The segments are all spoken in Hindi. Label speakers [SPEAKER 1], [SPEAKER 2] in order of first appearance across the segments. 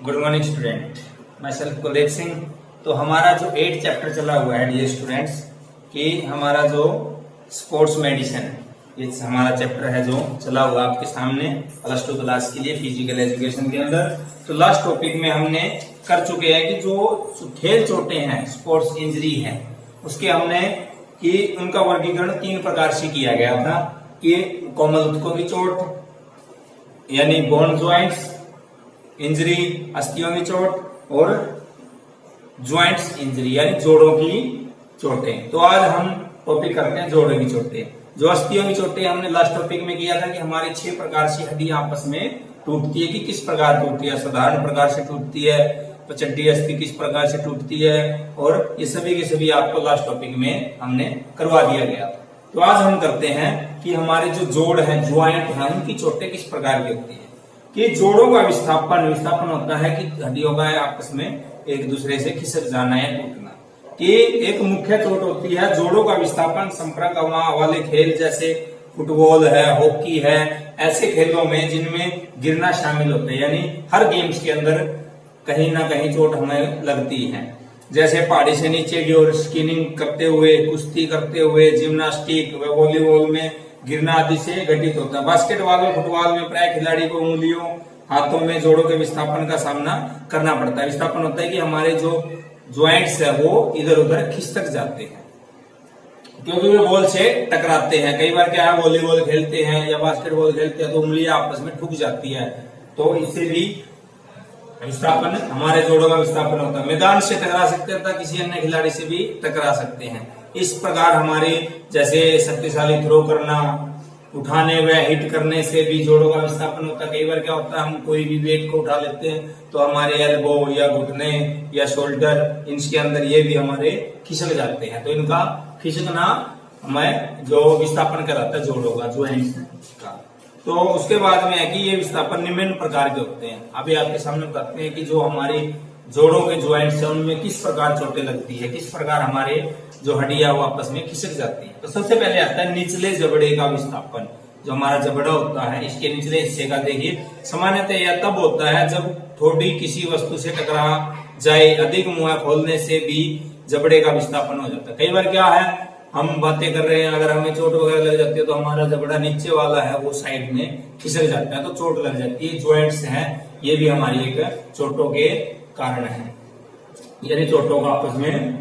[SPEAKER 1] गुड मॉर्निंग स्टूडेंट, मैं सेल्फ कुलदीप सिंह। तो हमारा जो 8 चैप्टर चला हुआ है डियर स्टूडेंट्स कि हमारा जो स्पोर्ट्स मेडिसिन, ये हमारा चैप्टर है जो चला हुआ आपके सामने प्लस 2 क्लास के लिए फिजिकल एजुकेशन के अंदर। तो लास्ट टॉपिक में हमने कर चुके हैं कि जो खेल चोटें हैं, स्पोर्ट्स इंजरी है, उसके हमने कि उनका वर्गीकरण 3 प्रकार से किया गया था कि कोमल ऊतकों की चोट यानी बोन ज्वाइंट्स इंजरी, अस्थियों की चोट और ज्वाइंट्स इंजरी यानी जोड़ों की चोटें। तो आज हम टॉपिक करते हैं जोड़ों की चोटें। जो अस्थियों की चोटें हमने लास्ट टॉपिक में किया था कि हमारी 6 प्रकार से हड्डियां आपस में टूटती है कि किस प्रकार टूटती है। साधारण प्रकार से टूटती है, पचड्डी अस्थि किस प्रकार से टूटती है, और ये सभी के सभी आपको लास्ट टॉपिक में हमने करवा दिया गया था। तो आज हम करते हैं कि हमारे जो जोड़ है, ज्वाइंट है, उनकी चोटें किस प्रकार की होती है। कि जोड़ों का विस्थापन होता है कि हड्डियों का आपस में एक दूसरे से खिसक जाना या टूटना। कि एक मुख्य चोट होती है जोड़ों का विस्थापन। संपर्क वाले खेल जैसे फुटबॉल है, हॉकी है, ऐसे खेलों में जिनमें गिरना शामिल होता है, यानी हर गेम्स के अंदर कहीं ना कहीं चोट हमें लगती है। जैसे पहाड़ी से नीचे की ओर स्कीनिंग करते हुए, कुश्ती करते हुए, जिम्नास्टिक व वॉलीबॉल में गिरना आदि से घटित होता है। बास्केटबॉल और फुटबॉल में प्राय खिलाड़ी को उंगलियों, हाथों में जोड़ों के विस्थापन का सामना करना पड़ता है। विस्थापन होता है कि हमारे जो ज्वाइंट्स है वो इधर उधर खिसक जाते हैं क्योंकि वे बॉल से टकराते हैं। कई बार क्या है, वॉलीबॉल खेलते हैं या बास्केटबॉल खेलते हैं तो उंगलियां आपस में ठुक जाती है, तो इससे भी विस्थापन, हमारे जोड़ों का विस्थापन होता है। मैदान से टकरा सकते हैं, किसी अन्य खिलाड़ी से भी टकरा सकते हैं। इस प्रकार हमारे जैसे शक्तिशाली थ्रो करना, उठाने व हिट करने से भी जोड़ों का विस्थापन होता है। कई बार क्या होता है, हम कोई भी वेट को उठा लेते हैं तो हमारे एल्बो या घुटने या शोल्डर, इनके अंदर ये भी हमारे खिसक जाते हैं। तो इनका खिसकना हमें जो विस्थापन कहलाता है जोड़ों का, ज्वाइंट्स का। तो उसके बाद में है कि ये विस्थापन निम्न प्रकार के होते हैं। अभी आपके सामने बताते हैं कि जो हमारी जोड़ों के ज्वाइंट्स है उनमें किस प्रकार चोटें लगती है, किस प्रकार हमारे जो हड्डियां वो आपस में खिसक जाती है। तो सबसे पहले आता है निचले जबड़े का विस्थापन। जो हमारा जबड़ा होता है, इसके निचले हिस्से का देखिए, सामान्यतः यह तब होता है जब ठोड़ी किसी वस्तु से टकरा जाए। अधिक मुंह खोलने से भी जबड़े का विस्थापन हो जाता है। कई बार क्या है, हम बातें कर रहे हैं, अगर हमें चोट वगैरह लग जाती है तो हमारा जबड़ा नीचे वाला है वो साइड में खिसक जाता है, तो चोट लग जाती है। ज्वाइंट्स हैं, ये भी हमारी एक चोटों के कारण है, यानी चोटों का आपस में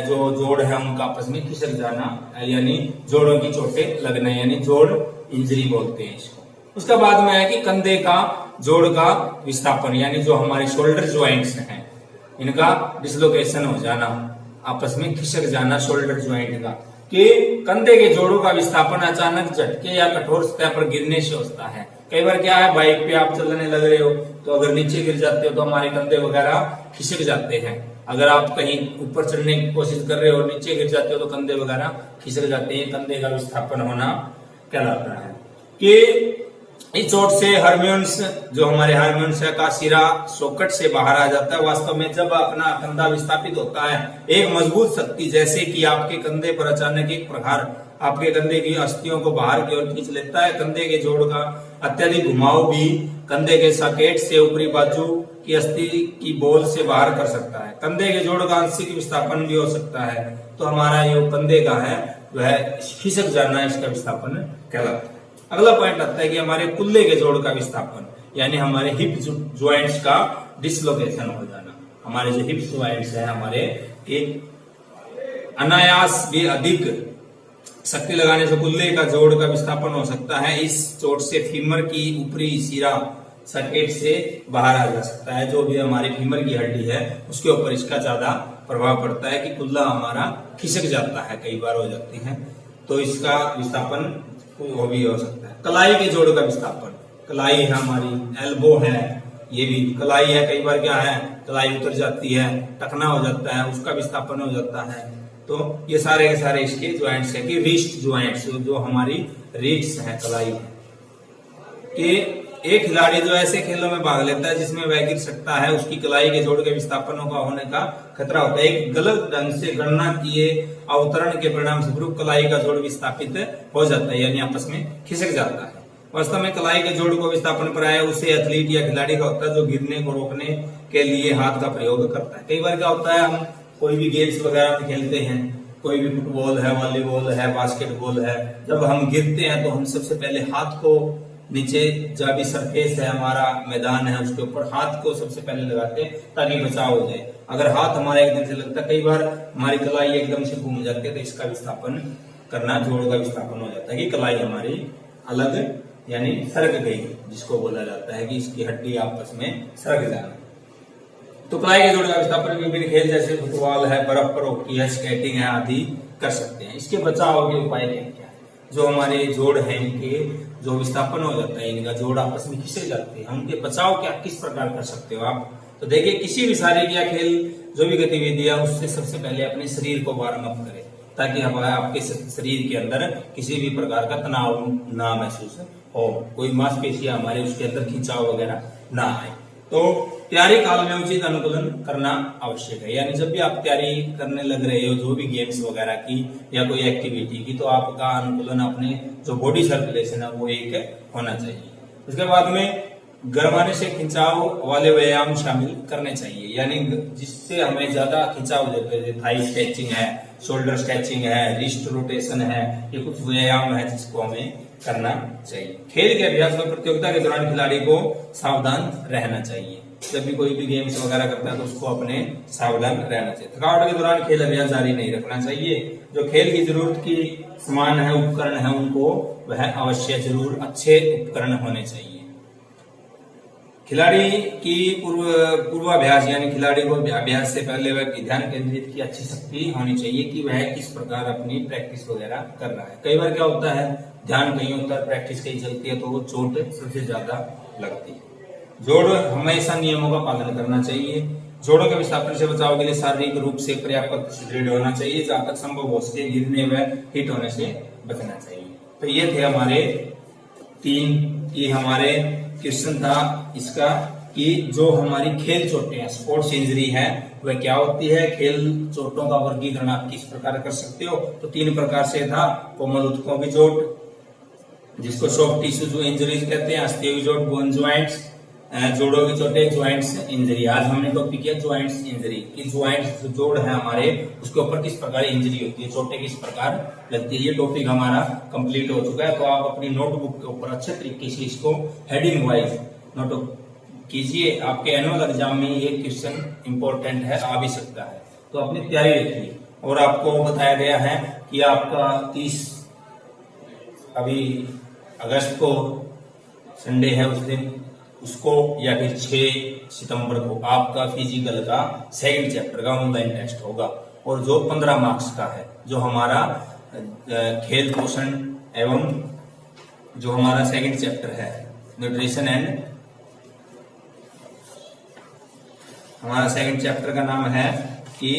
[SPEAKER 1] जो जोड़ है उनका आपस में खिसक जाना, यानी जोड़ों की चोटें लगना, यानी जोड़ इंजरी बोलते हैं इसको। उसके बाद में है कि कंधे का जोड़ का विस्थापन, यानी जो हमारे शोल्डर ज्वाइंट्स हैं इनका डिसलोकेशन हो जाना, आपस में खिसक जाना शोल्डर ज्वाइंट का। कि कंधे के जोड़ों का विस्थापन अचानक झटके या कठोर सतह पर गिरने से होता है। कई बार क्या है, बाइक पे आप चलने लग रहे हो तो अगर नीचे गिर जाते हो तो हमारे कंधे वगैरह खिसक जाते हैं। अगर आप कहीं ऊपर चढ़ने की कोशिश कर रहे हो और नीचे गिर जाते हो तो कंधे वगैरह खिसक जाते हैं। कंधे का विस्थापन होना कहलाता है। कि इस चोट से हार्मोन्स, जो हमारे हार्मोन्स का सिरा सॉकेट से बाहर आ जाता है। वास्तव में जब अपना कंधा विस्थापित होता है, एक मजबूत शक्ति जैसे कि आपके कंधे पर अचानक एक प्रहार आपके कंधे की अस्थियों को बाहर की ओर खींच लेता है। कंधे के जोड़ का अत्यधिक घुमाव भी कंधे के सॉकेट से ऊपरी बाजू की अस्थि की बॉल से बाहर कर सकता है। कंधे के जोड़ का आंशिक विस्थापन भी हो सकता है। तो हमारा जो कंधे का है वह खिसक जाना, इसका विस्थापन कहलाता है। अगला पॉइंट आता है कि हमारे कुल्ले के जोड़ का विस्थापन, यानी हमारे हिप ज्वाइंट्स का डिसलोकेशन हो जाना। हमारे जो हिप ज्वाइंट्स है हमारे, अनायास भी अधिक शक्ति लगाने से कुल्ले का जोड़ का विस्थापन हो सकता है। इस चोट से फीमर की ऊपरी सिरा सॉकेट से बाहर आ जा सकता है। जो भी हमारी फीमर की हड्डी है उसके ऊपर इसका ज्यादा प्रभाव पड़ता है कि कुल्ला हमारा खिसक जाता है, कई बार हो जाती है, तो इसका विस्थापन वो भी हो सकता है। कलाई के जोड़ का विस्थापन, कलाई है हमारी, एल्बो है, ये भी कलाई है। कई बार क्या है, कलाई उतर जाती है, टखना हो जाता है, उसका विस्थापन हो जाता है। तो ये सारे के सारे इसके ज्वाइंट्स है। कि रिस्ट ज्वाइंट्स, जो हमारी रिस्ट है, कलाई है। कि एक खिलाड़ी जो ऐसे खेलों में भाग लेता है जिसमें वह गिर सकता है, उसकी कलाई के जोड़ के विस्थापनों का होने का खतरा होता है। एक गलत ढंग से गणना किए अवतरण के परिणाम स्वरूप कलाई का जोड़ विस्थापित हो जाता है, यानी आपस में खिसक जाता है। वास्तव में कलाई के जोड़ को विस्थापन प्राय उसे एथलीट या खिलाड़ी का होता है जो गिरने को रोकने के लिए हाथ का प्रयोग करता है। कई बार क्या होता है, हम कोई भी गेम्स वगैरह में खेलते हैं, कोई भी फुटबॉल है, वॉलीबॉल है, बास्केटबॉल है, जब हम गिरते हैं तो हम सबसे पहले हाथ को नीचे, जब भी सरफेस है हमारा मैदान है उसके ऊपर हाथ को सबसे पहले लगाते हैं ताकि बचाव हो जाए। अगर हाथ हमारा एकदम से लगता है, कई बार हमारी कलाई एकदम से घूम जाती है तो इसका विस्थापन करना, जोड़ का विस्थापन हो जाता है कि कलाई हमारी अलग यानी सरक गई, जिसको बोला जाता है कि इसकी हड्डी आपस में सरक जाना। तो कलाई के जोड़ का विस्थापन विभिन्न खेल जैसे फुटबॉल है, बर्फ पर हॉकी है, स्केटिंग है आदि कर सकते हैं। इसके बचाव के उपाय क्या क्या है? जो हमारे जोड़ है इनके जो विस्थापन हो जाता है, इनका जोड़ आपस में खिंचे जाते हैं, उनके बचाव क्या किस प्रकार कर सकते हो आप? तो देखिए, किसी भी शारीरिक या खेल जो भी गतिविधि है उससे सबसे पहले अपने शरीर को वार्म अप करें ताकि हमारे आपके शरीर के अंदर किसी भी प्रकार का तनाव ना महसूस हो, कोई मांसपेशियां हमारे उसके अंदर खिंचाव वगैरह ना आए। तो तैयारी काल में उचित अनुकूलन करना आवश्यक है, यानी जब भी आप तैयारी करने लग रहे हो जो भी गेम्स वगैरह की या कोई एक्टिविटी की, तो आपका अनुकूलन अपने जो बॉडी सर्कुलेशन है वो एक होना चाहिए। उसके बाद में गर्माने से खिंचाव वाले व्यायाम शामिल करने चाहिए, यानी जिससे हमें ज्यादा खिंचाव देते हैं, थाई स्ट्रेचिंग है, शोल्डर स्ट्रेचिंग है, रिस्ट रोटेशन है, ये कुछ व्यायाम है जिसको हमें करना चाहिए। खेल के अभ्यास में प्रतियोगिता के दौरान खिलाड़ी को सावधान रहना चाहिए। जब भी कोई भी गेम्स वगैरह करता है तो उसको अपने सावधान रहना चाहिए। थकावट के दौरान खेल अभ्यास जारी नहीं रखना चाहिए। जो खेल की जरूरत की सामान है, उपकरण है, उनको वह अवश्य जरूर अच्छे उपकरण होने चाहिए। खिलाड़ी की पूर्वाभ्यास यानी खिलाड़ी को अभ्यास से पहले वह ध्यान केंद्रित की अच्छी शक्ति होनी चाहिए कि वह किस प्रकार अपनी प्रैक्टिस वगैरह कर रहा है। कई बार क्या होता है, ध्यान कहीं होता है, प्रैक्टिस कहीं चलती है तो वो चोट सबसे ज्यादा लगती है। जोड़ हमेशा नियमों का पालन करना चाहिए। जोड़ों के विस्थापन से बचाव के लिए शारीरिक रूप से पर्याप्त सुदृढ़ होना चाहिए, जहां तक संभव हो सके गिरने व हिट होने से बचना चाहिए। तो ये थे हमारे 3 की हमारे क्वेश्चन था इसका कि जो हमारी खेल चोटें हैं, स्पोर्ट्स इंजरी है, वह क्या होती है, खेल चोटों का वर्गीकरण आप किस प्रकार कर सकते हो। तो 3 प्रकार से था, कोमल ऊतकों की चोट जिसको सॉफ्ट टिश्यू इंजरीज कहते हैं, अस्थियों की चोट, बोन ज्वाइंट्स, जोड़ों की चोटें, ज्वाइंट्स इंजरी। आज हमने टॉपिक किया ज्वाइंट्स इंजरी कि ज्वाइंट्स जो जोड़ है हमारे उसके ऊपर किस प्रकार इंजरी होती है, चोटें किस प्रकार लगती है। ये टॉपिक हमारा कंप्लीट हो चुका है। तो आप अपनी नोटबुक के ऊपर अच्छे तरीके से इसको हेडिंग वाइज नोट कीजिए। आपके एनुअल एग्जाम में ये क्वेश्चन इंपॉर्टेंट है, आ भी सकता है, तो अपनी तैयारी रखिए। और आपको बताया गया है कि आपका 30 अभी अगस्त को संडे है उस दिन, उसको या फिर 6 सितंबर को आपका फिजिकल का 2nd चैप्टर का ऑनलाइन टेस्ट होगा। और जो 15 मार्क्स का है, जो हमारा खेल पोषण एवं जो हमारा 2nd चैप्टर है न्यूट्रिशन एंड, हमारा 2nd चैप्टर का नाम है कि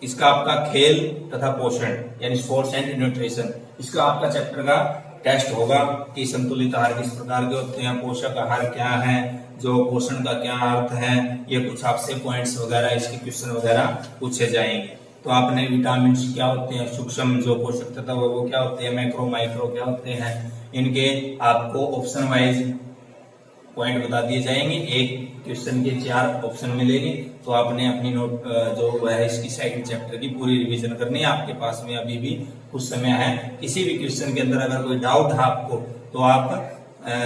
[SPEAKER 1] इसका आपका खेल तथा पोषण यानी स्पोर्ट्स एंड न्यूट्रिशन, इसका आपका चैप्टर का टेस्ट होगा कि संतुलित आहार किस प्रकार के होते हैं, पोषक आहार क्या है, जो पोषण का क्या अर्थ है, ये कुछ आपसे पॉइंट्स वगैरह इसके क्वेश्चन वगैरह पूछे जाएंगे। तो आपने विटामिन क्या होते हैं, सूक्ष्म जो पोषक तत्व वो क्या होते हैं, मैक्रो माइक्रो क्या होते हैं, इनके आपको ऑप्शन वाइज पॉइंट बता दिए जाएंगे। एक क्वेश्चन के 4 ऑप्शन मिलेंगे। तो आपने अपनी नोट जो है इसकी 2nd चैप्टर की पूरी रिवीजन करनी है। आपके पास में अभी भी कुछ समय है। किसी भी क्वेश्चन के अंदर अगर कोई डाउट है आपको तो आप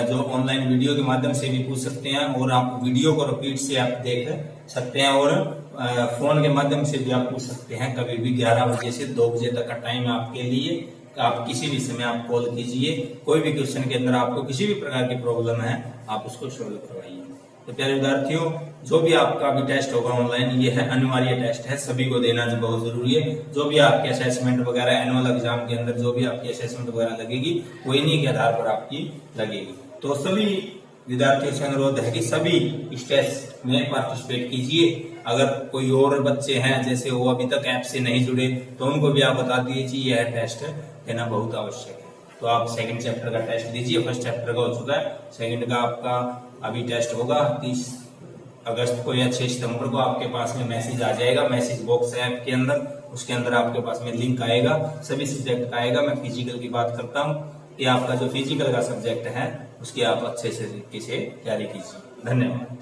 [SPEAKER 1] जो ऑनलाइन वीडियो के माध्यम से भी पूछ सकते हैं, और आप वीडियो को रिपीट से आप देख सकते हैं, और फोन के माध्यम से भी आप पूछ सकते हैं। कभी भी 11 बजे से 2 बजे तक का टाइम है आपके लिए। आप किसी भी समय आप कॉल कीजिए। कोई भी क्वेश्चन के अंदर आपको किसी भी प्रकार की प्रॉब्लम है आप उसको सॉल्व करवाइए। तो प्यारे विद्यार्थियों, जो भी आपका भी टेस्ट होगा ऑनलाइन, ये है अनिवार्य टेस्ट है, सभी को देना जो बहुत जरूरी है। जो भी आपकी असेसमेंट वगैरह एनुअल एग्जाम के अंदर जो भी आपकी असेसमेंट वगैरह लगेगी वो इन्हीं के आधार पर आपकी लगेगी। तो सभी विद्यार्थियों से अनुरोध है कि सभी इस टेस्ट में पार्टिसिपेट कीजिए। अगर कोई और बच्चे हैं जैसे वो अभी तक ऐप से नहीं जुड़े तो उनको भी आप बता दीजिए यह टेस्ट देना बहुत आवश्यक है। तो आप 2nd चैप्टर का टेस्ट दीजिए। 1st चैप्टर का हो चुका है, 2nd का आपका अभी टेस्ट होगा 30 अगस्त को या 6 सितंबर को। आपके पास में मैसेज आ जाएगा, मैसेज बॉक्स ऐप के अंदर, उसके अंदर आपके पास में लिंक आएगा, सभी सब्जेक्ट का आएगा। मैं फिजिकल की बात करता हूँ ये आपका जो फिजिकल का सब्जेक्ट है उसकी आप अच्छे से तरीके से तैयारी कीजिए। धन्यवाद।